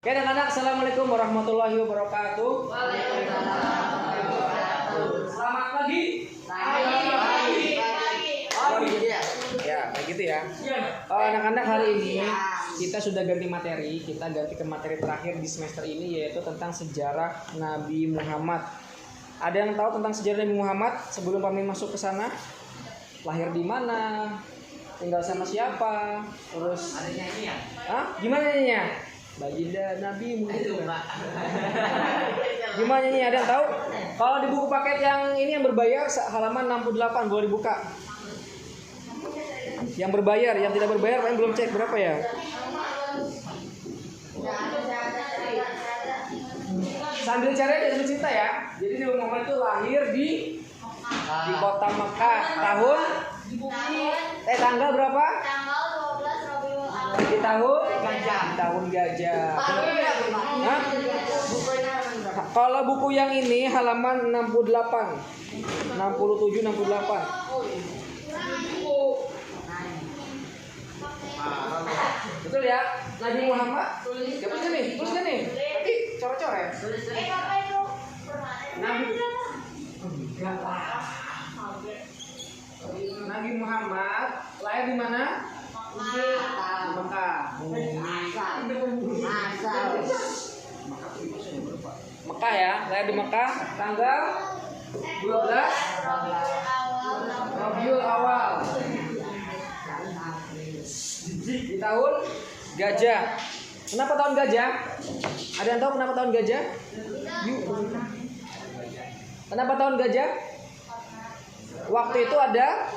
Oke anak-anak, assalamualaikum warahmatullahi wabarakatuh. Selamat pagi. Ya, kayak gitu ya. Anak-anak, hari ini kita sudah ganti materi. Kita ganti ke materi terakhir di semester ini, yaitu tentang sejarah Nabi Muhammad. Ada yang tahu tentang sejarah Nabi Muhammad sebelum kami masuk ke sana? Lahir di mana? Tinggal sama siapa? Terus ada nyanyi ya? Gimana nyanyinya? Baginda Nabi Muhammad. Gimana nyanyi? Ada yang tahu? Kalau di buku paket yang ini yang berbayar halaman 68 boleh dibuka. Yang berbayar, yang tidak berbayar paling belum cek berapa ya? Sambil cari aja, sambil cerita ya. Jadi Nabi Muhammad itu lahir di kota Mekah tahun tanggal berapa? Tanggal 12 Rabiul Awal. Di tahun gajah. Hah? Kalau buku yang ini halaman 68, 67, 68. Betul ya? Nabi Muhammad tulis nih. Tapi coret-coret. Apa itu? Nabi Nabi Muhammad lahir di mana? Di Mekah. Mekah ya, lahir di Mekah tanggal 12 Rabiul Awal di tahun gajah. Kenapa tahun gajah? Ada yang tahu kenapa tahun gajah? Yuk. Kenapa tahun gajah? Waktu itu ada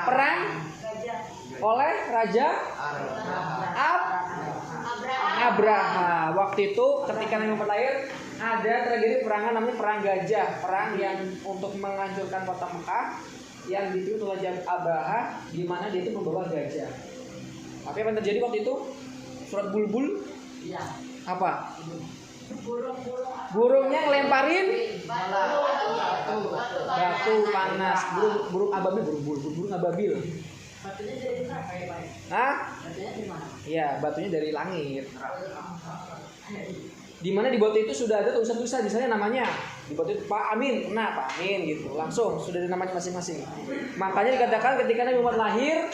perang oleh Raja Abraha. Waktu itu ketika Nabi Muhammad lahir ada terjadi perangan namanya perang gajah, perang yang untuk menghancurkan kota Mekah yang dipimpin oleh Raja Abraha, di mana dia itu membawa gajah. Apa yang terjadi waktu itu? Surat Bulbul. Iya. Apa? Burungnya ngelemparin batu panas. Burung ababil. Batunya dari mana? Hah? Batunya dari mana? Iya, batunya dari langit. Di mana di batu itu sudah ada tulisan-tulisan, misalnya namanya di batu itu Pak Amin, Pak Amin gitu. Langsung sudah ada namanya masing-masing. Makanya dikatakan ketika Nabi Muhammad lahir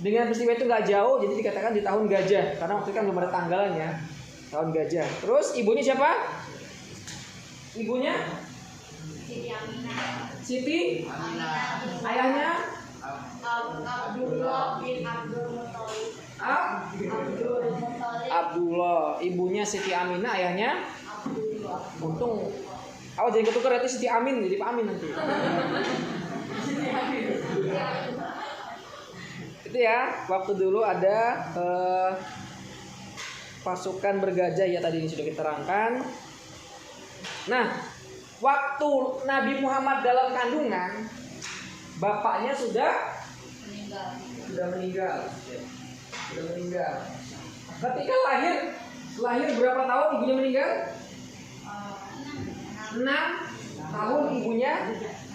dengan peristiwa itu nggak jauh, jadi dikatakan di tahun gajah karena waktu itu kan belum ada tanggalannya. Tahun gajah. Terus ibunya siapa? Ibunya Siti. Ayahnya Abdullah bin Abdul Muthalib. Abdullah. Ibunya Siti Aminah, ayahnya untung awal jadi ketukar itu Siti Amin jadi Pak Amin nanti. Itu ya, waktu dulu ada pasukan bergajah ya, tadi ini sudah kita terangkan. Nah, waktu Nabi Muhammad dalam kandungan, bapaknya sudah meninggal. Ketika lahir berapa tahun ibunya meninggal? 6 tahun ibunya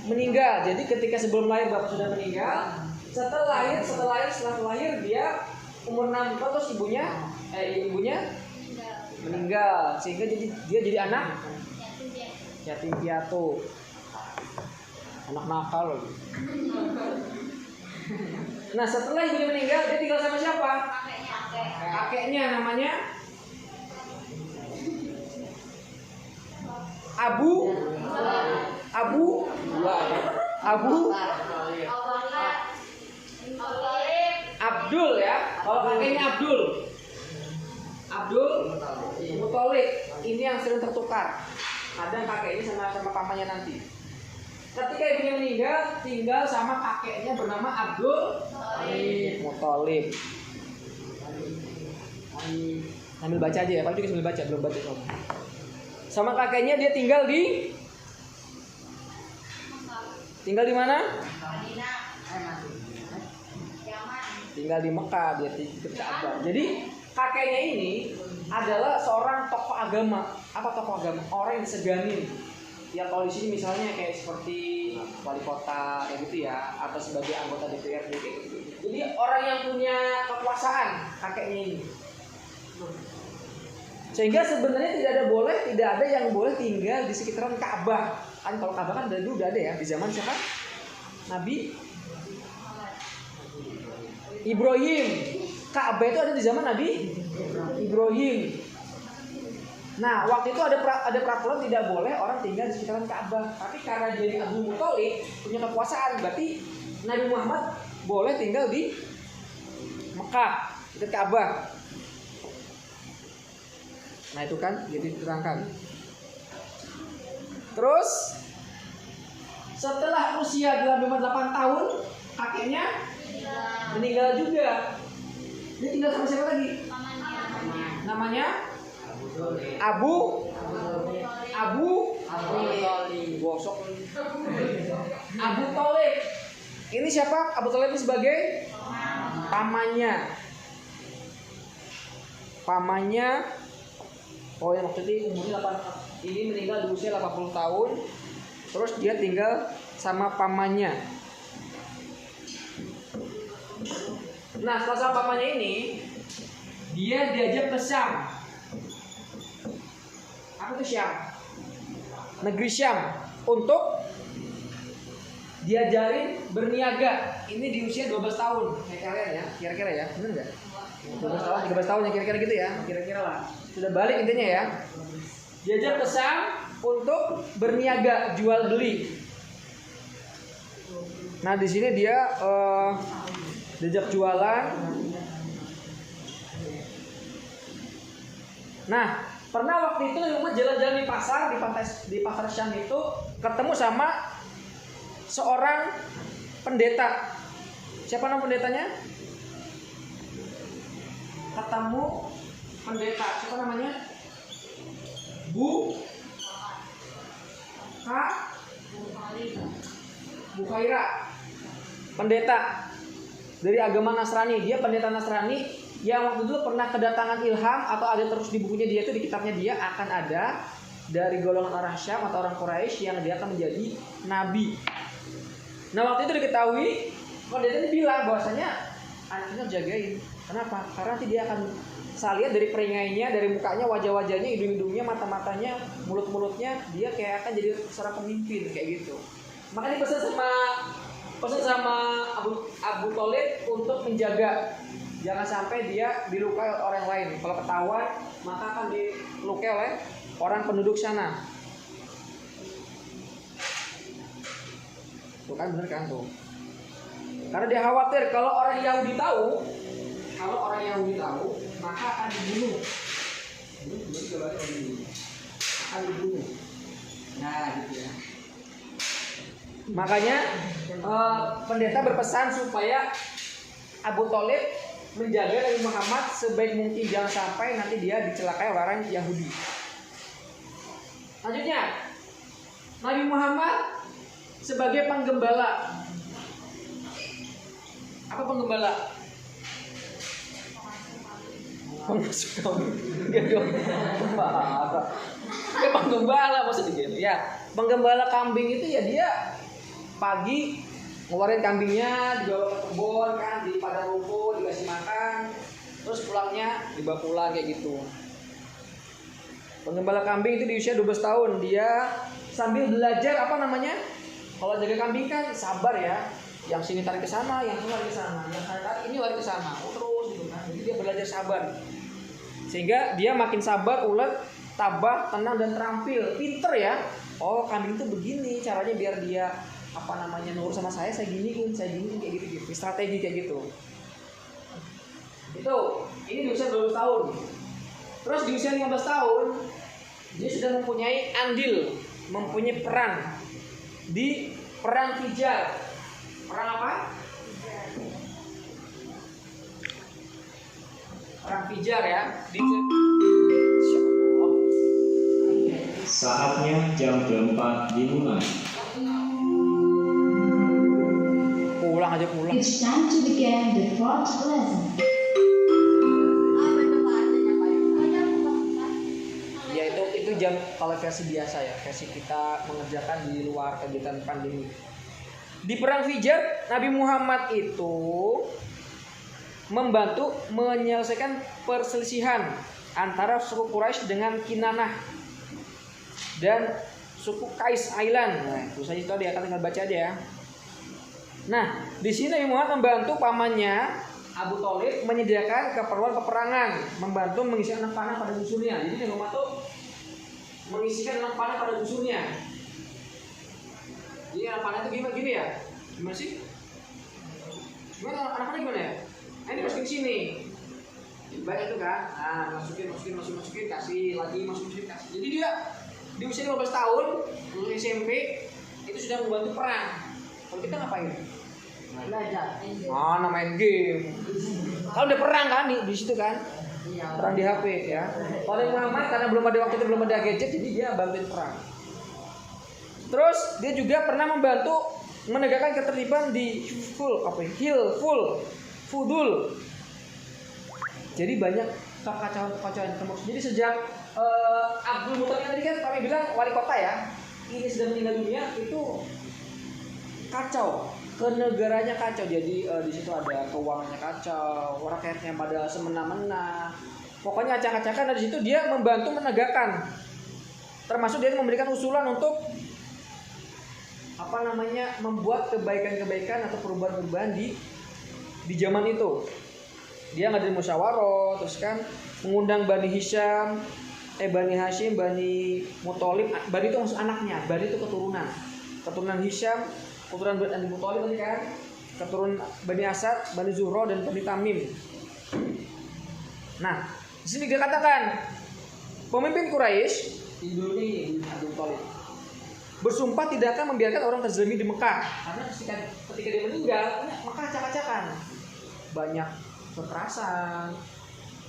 meninggal. Jadi ketika sebelum lahir bapak sudah meninggal. Setelah lahir dia umur 6 tahun terus ibunya meninggal, sehingga dia jadi anak yatim piatu, anak nakal loh. Nah setelah ibunya meninggal dia tinggal sama siapa? Kakeknya namanya Abdul ya. Kalau kakeknya Abdul Muthalib. Ini yang sering tertukar. Ada kakeknya sama pamannya nanti. Ketika ibunya meninggal, tinggal sama kakeknya bernama Abdul Muthalib. Sambil baca aja ya, Pak juga sambil baca, belum baca kamu. Sama kakeknya dia tinggal di mana? Tinggal di Mekah, dia ikut Ka'bah. Jadi kakeknya ini adalah seorang tokoh agama. Apa tokoh agama? Orang yang disegani. Ya kalau di sini misalnya kayak seperti wali kota kayak gitu ya, atau sebagai anggota DPRD gitu. Jadi orang yang punya kekuasaan kakeknya ini. Sehingga sebenarnya tidak ada yang boleh tinggal di sekitaran Ka'bah. Kan kalau Ka'bah kan dari dulu udah ada ya di zaman siapa? Nabi Ibrahim. Ka'bah itu ada di zaman Nabi Ibrahim. Nah, waktu itu ada peraturan tidak boleh orang tinggal di sekitaran Ka'bah. Tapi karena jadi Abdul Muthalib punya kekuasaan, berarti Nabi Muhammad boleh tinggal di Mekah, dekat Ka'bah. Nah, itu kan jadi diterangkan. Terus setelah usia 8 tahun, kakeknya meninggal juga. Dia tinggal sama siapa lagi? Namanya Abu Gosok. Abu Thalib. Ini siapa? Abu Thalib ini sebagai pamannya. Oh, yang maksudnya umurnya 8, ini meninggal di usia 80 tahun. Terus dia tinggal sama pamannya. Nah, setelah sama pamannya ini, dia diajak ke Syam. Apa itu Syam? Negeri Syam, untuk diajarin berniaga. Ini di usia 12 tahun kayak kalian ya, kira-kira ya, benar nggak? 12 tahun, 13 tahun ya kira-kira gitu ya, kira-kira lah. Sudah balik intinya ya. Diajak ke Syam untuk berniaga, jual beli. Nah, di sini dia diajak jualan. Nah, pernah waktu itu Umar jalan-jalan di pasar Syam itu ketemu sama seorang pendeta. Siapa nama pendetanya? Ketemu pendeta. Siapa namanya? Bukhaira. Pendeta dari agama Nasrani. Dia pendeta Nasrani yang waktu itu pernah kedatangan ilham, atau ada terus di bukunya dia itu, di kitabnya dia akan ada dari golongan orang Syam atau orang Quraisy yang dia akan menjadi nabi. Nah, waktu itu diketahui, pendeta ini bilang bahwasanya anaknya jagain. Kenapa? Karena nanti dia akan, saya lihat dari peringainya, dari mukanya, wajah-wajahnya, hidung-hidungnya, mata-matanya, mulut-mulutnya, dia kayak akan jadi seorang pemimpin kayak gitu. Makanya pesan sama Abu Thalib untuk menjaga, jangan sampai dia dilukai oleh orang lain. Kalau ketahuan, maka akan dilukai oleh orang penduduk sana. Tuh kan, bener kan tuh. Karena dia khawatir kalau orang Yahudi tahu, maka akan dibunuh. Akan dibunuh. Nah, gitu ya. Makanya pendeta berpesan supaya Abu Thalib menjaga Nabi Muhammad sebaik mungkin, jangan sampai nanti dia dicelakai oleh orang Yahudi. Selanjutnya, Nabi Muhammad sebagai penggembala. Apa penggembala? Pengasuh kambing. Ya, penggembala maksudnya gitu. Ya, penggembala kambing itu ya dia pagi ngeluarin kambingnya, dibawa ke kebun kan, di padang rumput, dikasih makan, terus pulangnya dibawa pulang kayak gitu. Penggembala kambing itu di usia 12 tahun, dia sambil belajar apa namanya? Kalau jaga kambing kan sabar ya. Yang sini tarik ke sana, yang sini lari ke sana, yang tarik ini lari ke sana, terus gitu kan. Jadi dia belajar sabar. Sehingga dia makin sabar, ulet, tabah, tenang dan terampil, pinter ya. Oh, kambing itu begini caranya biar dia nurut sama saya giniin kayak gitu. Strategi kayak gitu. Itu, ini di usia 12 tahun. Terus di usia 15 tahun dia sudah mempunyai andil, mempunyai peran di perang Fijar. Perang apa? Perang Fijar ya. Saatnya jam 4 dimulai. Pulang. It's time to begin the fourth lesson. Ya itu jam kalau versi biasa ya, versi kita mengerjakan di luar kegiatan pandemi. Di perang Fijar, Nabi Muhammad itu membantu menyelesaikan perselisihan antara suku Quraisy dengan Kinanah dan suku Qais Island. Nah, itu saja itu dia, akan tinggal baca aja ya. Nah, di sini Nabi Muhammad membantu pamannya Abu Thalib menyediakan keperluan peperangan, membantu mengisi anak panah pada musuhnya. Jadi Nabi Muhammad tuh mengisikan anak panah pada musuhnya. Jadi anak panah itu gini ya? Gimana sih? Gimana anak panah gimana ya? Nah, ini masukin sini. Baik itu kan? Nah, masukin, kasih lagi, masukin, kasih. Jadi dia di usia 15 tahun, lulus SMP, itu sudah membantu perang. Kalau kita ngapain? Belajar. Nah, main game. Kalau udah perang kan di situ kan? Iya. Perang di HP ya. Kalau Nabi Muhammad karena belum ada waktu itu belum ada gadget, jadi dia bantuin perang. Terus dia juga pernah membantu menegakkan ketertiban di Fudul. Jadi banyak kekacauan termasuk. Jadi sejak Abdul Muthalib tadi kan kami bilang wali kota ya, ini sudah meninggal dunia, itu kacau, kenegaranya kacau. Jadi di situ ada keuangannya kacau, rakyatnya pada semena-mena. Pokoknya acak-acakan. Dari situ dia membantu menegakkan, termasuk dia memberikan usulan untuk membuat kebaikan-kebaikan atau perubahan-perubahan di zaman itu. Dia ngadain musyawarah, terus kan mengundang Bani Hashim, Bani Muthalib. Bani itu maksud anaknya, Bani itu keturunan Hisham, keturunan Bani Muthalib tadi kan, keturunan Bani Asad, Bani Zuhra dan Bani Tamim. Nah, di sini dia katakan pemimpin Quraisy dulu ini Abdul Muthalib bersumpah tidak akan membiarkan orang terzalimi di Mekah, karena ketika dia meninggal Mekah acak-acakan, banyak kekerasan,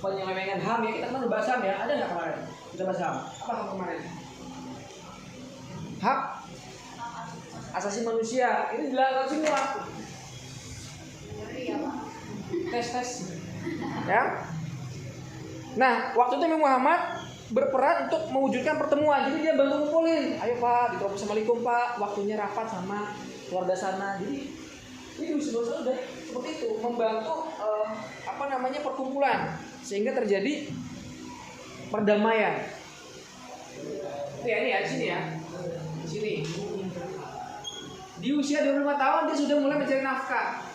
penyelewengan HAM ya. Kita kan udah bahas HAM ya, ada nggak kemarin? Kita bahas HAM. Apa HAM kemarin? Hak asasi manusia ini dilakukan semua. Tes ya. Nah, waktu itu Nabi Muhammad berperan untuk mewujudkan pertemuan. Jadi dia bantu ngumpulin. Ayo Pak, ditelepon Assalamualaikum Pak, waktunya rapat sama keluarga sana. Jadi ini usaha udah seperti itu, membantu perkumpulan sehingga terjadi perdamaian. Itu ya, ini ya, di sini ya. Di sini. Di usia 25 tahun dia sudah mulai mencari nafkah.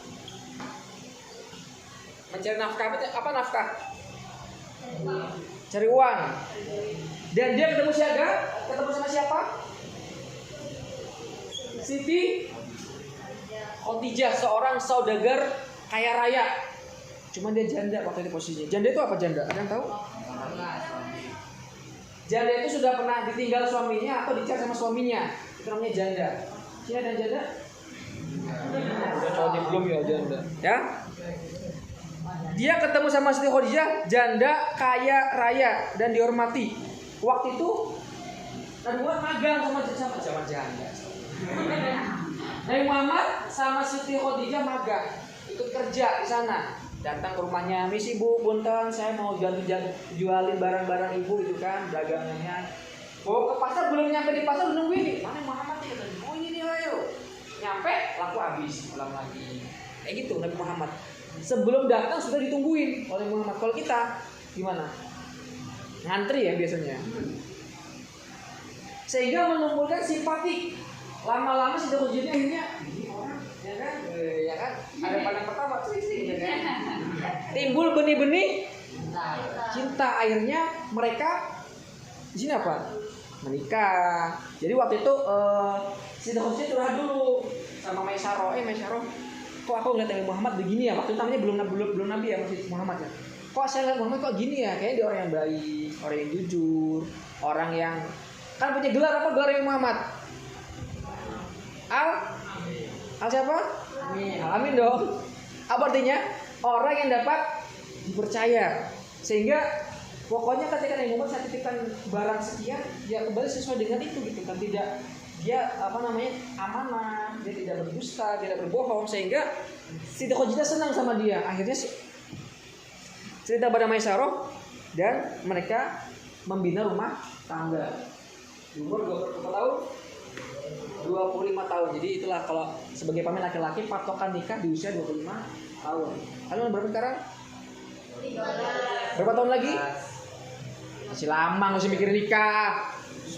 Mencari nafkah apa nafkah? Cari uang. Dan dia ketemu sama siapa? Siti Khadijah, seorang saudagar kaya raya. Cuman dia janda waktu itu posisinya. Janda itu apa janda? Ada yang tahu? Janda itu sudah pernah ditinggal suaminya atau dicat sama suaminya. Itu namanya janda. Sini ada janda? Udah belum ya janda. Ya? Dia ketemu sama Siti Khadijah, janda kaya raya dan dihormati. Waktu itu Nabi Muhammad magang sama zaman janda. Nabi Muhammad sama Siti Khadijah magang, ikut kerja di sana. Datang ke rumahnya, "Misi Bu, punten, saya mau jualin barang-barang Ibu itu kan, dagangannya." Oh, ke pasar belum nyampe di pasar udah nungguin nih. Mana Muhammad nih? Oh, ini nih ayo. Nyampe laku habis, pulang lagi. Kayak gitu Nabi Muhammad. Sebelum datang sudah ditungguin oleh Muhammad. Kalau kita gimana? Ngantri ya biasanya. Sehingga menumbuhkan simpati. Lama-lama sudah ujiannya akhirnya ini orang, ya kan? Ada pandang pertama, ya kan? Timbul benih-benih cinta. Akhirnya mereka di sini apa? Menikah. Jadi waktu itu Siti Khadijah curhat dulu sama Maisaroh. Maisaroh, kok aku ngeliat Nabi Muhammad begini ya? Waktu itu namanya belum Nabi ya, masih Muhammad ya. Kok saya ngeliat Muhammad kok gini ya? Kayaknya dia orang yang baik, orang yang jujur, orang yang kan punya gelar apa gelar Nabi Muhammad? Al siapa? Amin dong. Apa artinya? Orang yang dapat dipercaya. Sehingga pokoknya ketika Nabi Muhammad saya titipkan barang sekian, dia kembali sesuai dengan itu gitu kan, tidak dia amanah, dia tidak berdusta, tidak berbohong, sehingga Siti Khadijah senang sama dia. Akhirnya cerita pada Maisaroh dan mereka membina rumah tangga. Umur 25 tahun. 25 tahun. Jadi itulah kalau sebagai pemimpin laki-laki patokan nikah di usia 25 tahun. Kalian berapa sekarang? 13. Berapa tahun lagi? Masih lama, nggak usah mikir nikah.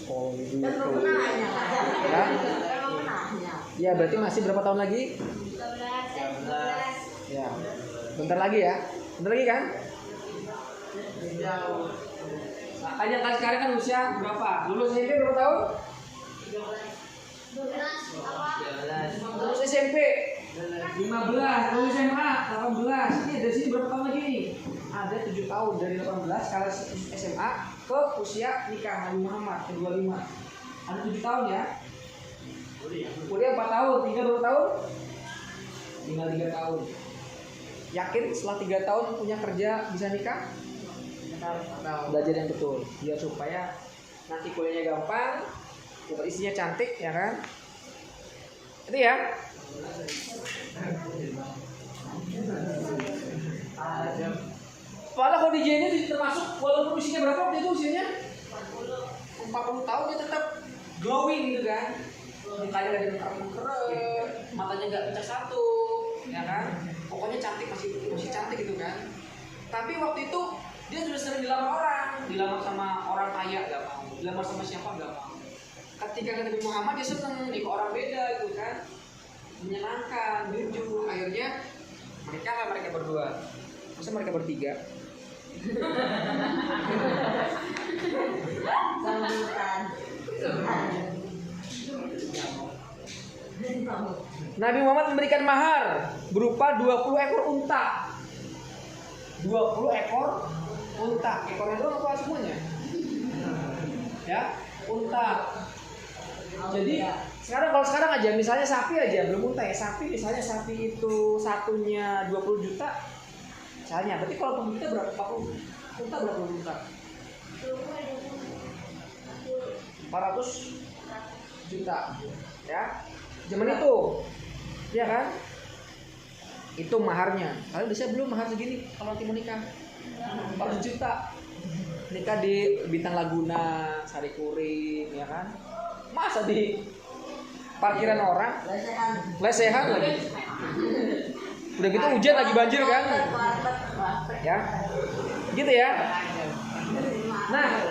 Oh gitu. Kan belum nanya. Hah? Kan belum nanya. Ya berarti masih berapa tahun lagi? 12. Ya. Bentar lagi ya. Bentar lagi kan? Jauh. Makanya kan sekarang kan usia berapa? Lulus SMP berapa tahun? 12 apa? Lulus SMP 15, lulus SMA 18. Ini dari sini berapa tahun lagi nih? Ada 7 tahun dari 18 sekarang SMA ke usia nikah Nabi Muhammad ke 25. Ada 7 tahun ya. Kuliah 4 tahun, tinggal berapa tahun? Tinggal 3 tahun. Yakin setelah 3 tahun punya kerja bisa nikah? Belajar yang betul biar supaya nanti kuliahnya gampang, dapat isinya cantik ya kan. Itu ya. Padahal kalau DJ ini termasuk walaupun usianya berapa waktu itu usianya 40 tahun dia tetap glowing gitu kan. Mukanya gak ada mengkerut, matanya nggak pecah satu, ya kan. Pokoknya cantik, masih cantik gitu kan. Tapi waktu itu dia sudah sering dilamar sama orang kaya gak mau, dilamar sama siapa gak mau. Ketika Nabi Muhammad dia seneng nih orang beda gitu kan, menyenangkan, jujur. Akhirnya mereka berdua, masa mereka bertiga. Sambutan. Nabi Muhammad memberikan mahar berupa 20 ekor unta. 20 ekor unta. Ekornya doang apa semuanya? Ya, unta. Jadi kalau sekarang aja misalnya sapi aja belum unta ya. Misalnya sapi itu satunya 20 juta. Misalnya, berarti kalau pembeli kita berapa? 40 unta berapa juta? 400 juta. Ya. Zaman itu. Ya kan? Itu maharnya. Kalian bisa belum mahar segini kalau nanti mau nikah? 400 juta. Nikah di Bintang Laguna, Sari Kuring, ya kan? Masa di parkiran orang? Lesehan lagi. Udah gitu hujan lagi banjir kan? Ya. Gitu ya. Nah,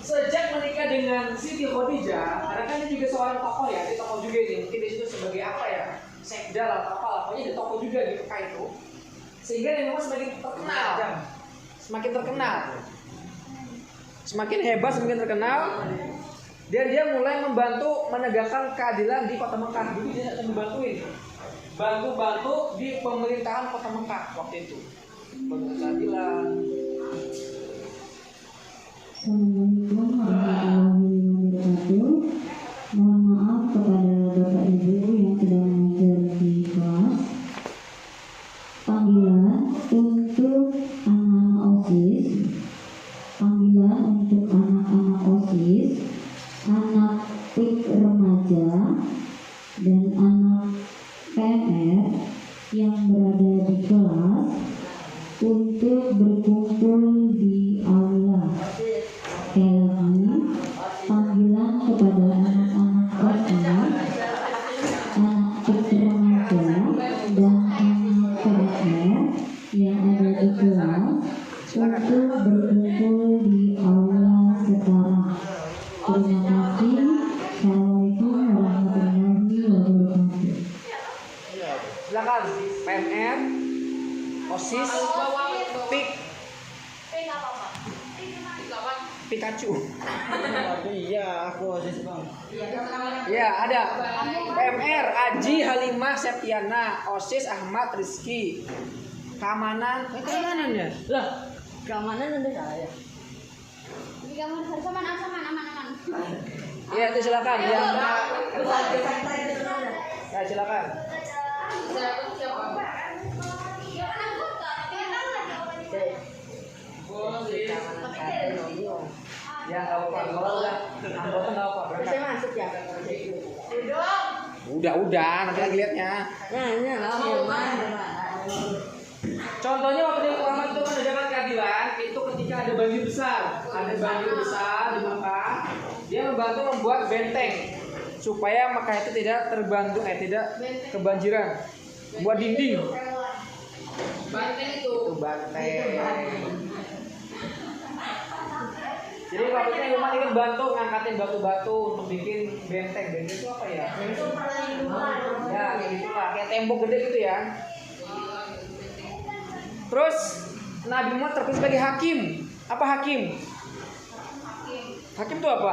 sejak menikah dengan Siti Khadijah, karena kan dia juga seorang tokoh ya, dia tokoh juga ini. Mungkin di situ sebagai apa ya? Sekda atau apa, pokoknya dia tokoh juga di Mekah itu. Sehingga dia memang semakin terkenal. Semakin hebat, semakin terkenal. Dan dia mulai membantu menegakkan keadilan di kota Mekah. Jadi dia akan bantu di pemerintahan kota Mekah waktu itu. Bantu keadilan. Assalamualaikum warahmatullahi wabarakatuh. Mohon maaf kepada Bapak Ibu yang sedang mengajar di kelas. Panggilan untuk anak-anak OSIS. Panggilan untuk anak-anak OSIS, anak PIK remaja, dan anak PMR yang berada di kelas untuk berkumpul di aula. Sekali lagi, panggilan kepada anak-anak OSIS, anak PIK remaja, dan anak PMR yang ada di kelas untuk berkumpul di aula sekarang. Terima kasih. Assalamualaikum warahmatullahi wabarakatuh. Silakan PMR, OSIS, PIK, Pik apa, Pak? Pikachu. Iya, aku OSIS Bang. Ya, ada PMR Aji Halimah Septiana, OSIS Ahmad Rizky. Keamanan ya? Lah, keamanan ada saya. Di kamar aman. Iya, itu silakan. Ya, Santai itu ada. ya silakan. Ya, nggak apa-apa. Kalau udah anggota nggak apa-apa. Bisa Berangkat. masuk ya? Udah, nanti lagi lihatnya. Nah, ini lah Contohnya waktu Nabi Muhammad itu menegakkan keadilan itu ketika ada banjir besar di Mekah, dia membantu membuat benteng supaya Mekah itu tidak tidak kebanjiran. Buat dinding. Banteng itu. Itu banteng. Jadi waktunya rumah ini bantu ngangkatin batu-batu untuk bikin benteng. Benteng itu apa ya? Ya kayak gitu lah, kayak tembok gede gitu ya. Terus Nabi Muhammad terpilih sebagai hakim. Apa hakim? Hakim itu apa?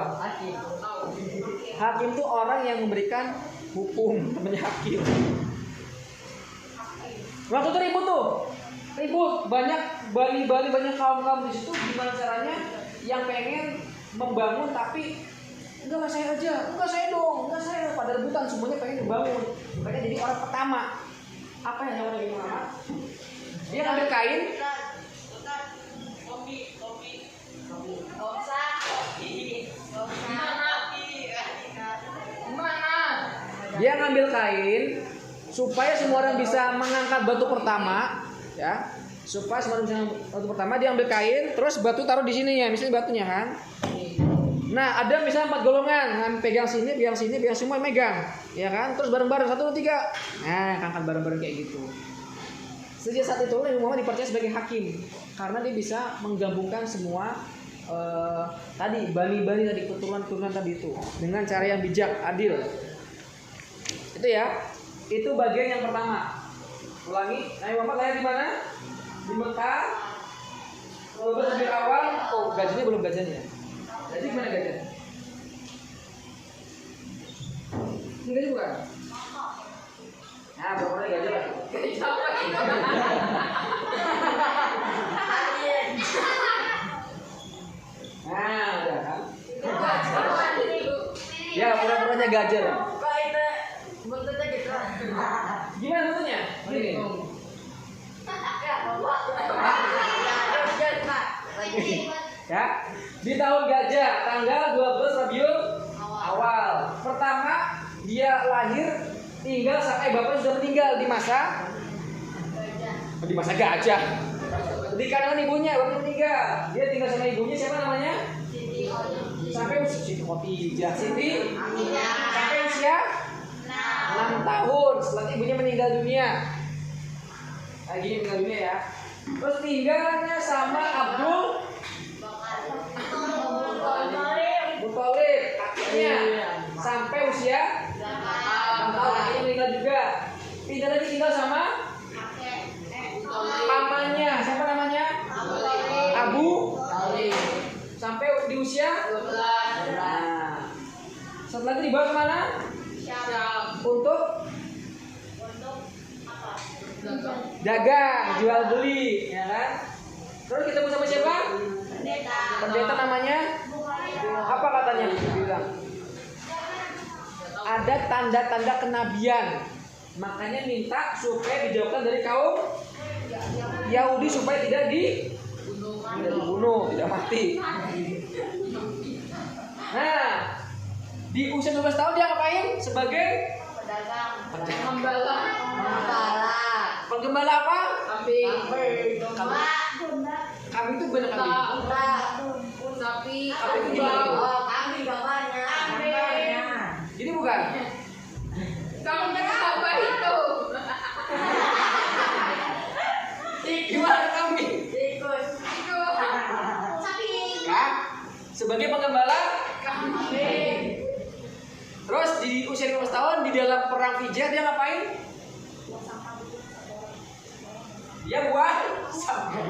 Hakim itu orang yang memberikan hukum, namanya hakim. Waktu itu ribut, banyak Bali banyak kaum di situ. Gimana caranya? Yang pengen membangun tapi enggak saya aja, enggak saya dong, enggak saya. Pada rebutan semuanya pengen dibangun. Mereka jadi orang pertama. Apa yang namanya Nabi Muhammad? Dia ngambil kain. Dia ngambil kain supaya semua orang bisa mengangkat batu pertama, ya. Supaya semua orang bisa mengangkat batu pertama, dia ambil kain, terus batu taruh di sini ya, misalnya batunya kan. Nah, ada misalnya 4 golongan, pegang sini, semua megang, ya kan? Terus bareng-bareng 1, 2, 3. Nah, angkat bareng-bareng kayak gitu. Sejak saat itu Nabi Muhammad dipercaya sebagai hakim karena dia bisa menggabungkan semua tadi bani-bani tadi, keturunan tadi itu dengan cara yang bijak, adil. Itu ya. Itu bagian yang pertama. Ulangi, Nabi Muhammad lahir di mana? Di Mekah. Kalau lebih awal, gajinya belum gajinya. Gaji gimana gajinya? Ini gaji bukan? Nah, pokoknya gaji lah. Nah, udah kan? Ya, pura-puranya gajah. Gimana bentuknya? Gini. Ya, di tahun gajah, tanggal 12 Rabiul Awal. Pertama, dia lahir, tinggal sampai bapaknya sudah meninggal di masa gajah. Di kanan ibunya, bapaknya meninggal. Dia tinggal sama ibunya, siapa namanya? Sampai Siti Khotijah. Siti sampai usia 6 tahun. Setelah ibunya meninggal dunia. Lagi meninggal dunia ya. Terus tinggalnya sama Abdul Muthalib, kakeknya, sampai usia 6 tahun. Kakeknya meninggal juga. Pindah lagi tinggal sama pamannya, siapa namanya? Abu Thalib. Sampai di usia 12. Nah, setelah itu dibawa kemana? Untuk dagang, jual beli, ya kan? Terus ketemu sama siapa? Pendeta namanya? Apa katanya? Bilang ada tanda-tanda kenabian, makanya minta supaya dijauhkan dari kaum Yahudi supaya tidak dibunuh, tidak mati. Nah, di usia 12 tahun dia ngapain? Sebagai pengembala. Penggembala apa? Kambing. Kambing itu benar kambing. Sapi. Kambing itu kambing gambarnya. Ini bukan? Kambing apa itu? Gimana kambing? Tikus. Sapi. Kan? Sebagai penggembala kambing. Terus di usia 15 tahun di dalam perang Hijrah dia ngapain? Dia buang sampah.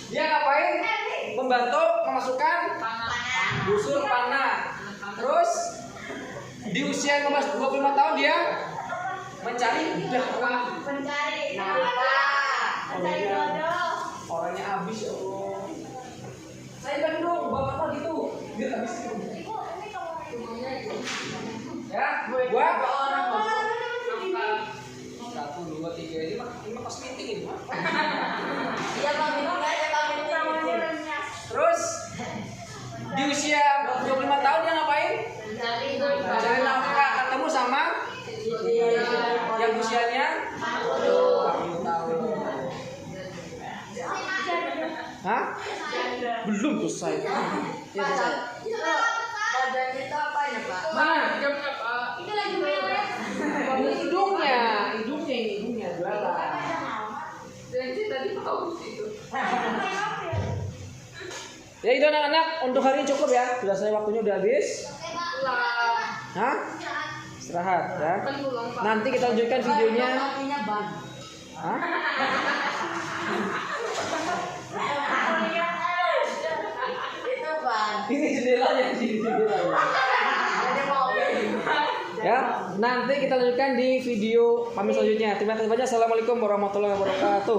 Dia ngapain? Membantu memasukkan busur panah. Terus di usia 25 tahun dia mencari dakwah. Orangnya habis ya Allah. Saya bagi dong, bapak gitu. Biar habis itu. Ya, buat orang. 1, 2, 3 ini mah pas meeting ini mah. Iya Bang, minum aja Bang, minum. Terus di usia 25 tahun dia ngapain? Mencari nafkah, ketemu sama yang usianya 40 tahun. Hah? Belum selesai. Ya selesai. Itu badan itu apanya Pak? Mana? Itu lagi mewah. Ini hidungnya jualan. Tadi tahu itu. Ya itu anak-anak, untuk hari ini cukup ya. Sudah selesai, waktunya udah habis. Hah? Istirahat ya. Nanti kita lanjutkan videonya. Hah? Itu Bang. Ini jendelanya, ini jendelanya. Ya, nanti kita lanjutkan di video kami selanjutnya. Terima kasih banyak. Assalamualaikum warahmatullahi wabarakatuh.